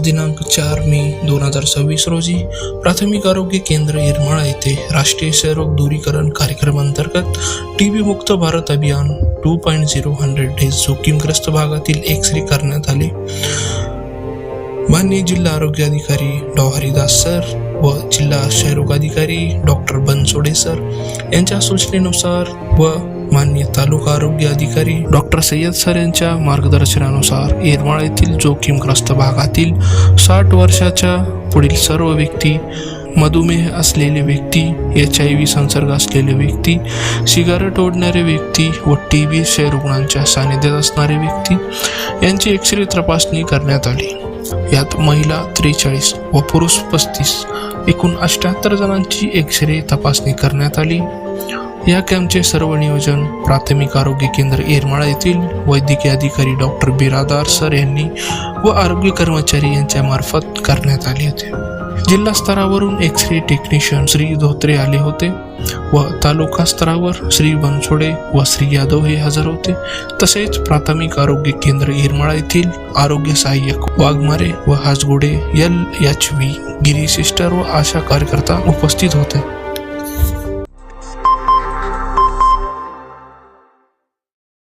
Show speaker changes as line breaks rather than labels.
दिनांक 4 मे 2026 रोजी प्राथमिक आरोग्य केंद्र येरमाळा येथे राष्ट्रीय क्षयरोग दूरीकरण कार्यक्रमांतर्गत टीबी मुक्त भारत अभियान 2.0 100 डेज जोखीमग्रस्त भागातील एक्स-रे करण्यात आले. माननीय जिल्हा आरोग्य अधिकारी डॉ. हरिदास सर व जिल्हा क्षयरोग अधिकारी डॉक्टर बनसोडे सर यांच्या सूचनेनुसार व माननीय तालुका आरोग्य अधिकारी डॉक्टर सय्यद सर यांच्या मार्गदर्शनानुसार येरमाळा येथील जोखीमग्रस्त भागातील 60 वर्षाच्या पुढील सर्व व्यक्ती, मधुमेह असलेले व्यक्ती, HIV संसर्ग असलेले व्यक्ती, सिगारेट ओढणारे व्यक्ती व TB क्षयरुग्णांच्या सानिध्यात असणारे व्यक्ती यांची एक्स-रे तपासणी करण्यात आली. यात महिला 43 व पुरुष 35 एकूण 78 जणांची एक्स-रे तपासणी करण्यात आली. या कॅम्पचे सर्व नियोजन प्राथमिक आरोग्य केंद्र येरमाळा येथील वैद्यकीय अधिकारी डॉक्टर बिरादार सर यांनी व आरोग्य कर्मचारी यांच्या मार्फत करण्यात आले होते. जिल्हा स्तरावरून एक्स-रे टेक्निशियन श्री धोत्रे आले होते व तालुका स्तरावर श्री बनसोडे व श्री यादव हे हजर होते. तसेच प्राथमिक आरोग्य केंद्र येरमाळा येथील आरोग्य सहाय्यक वाघमारे व हाजगुडे LHV गिरी सिस्टर व आशा कार्यकर्ता उपस्थित होते.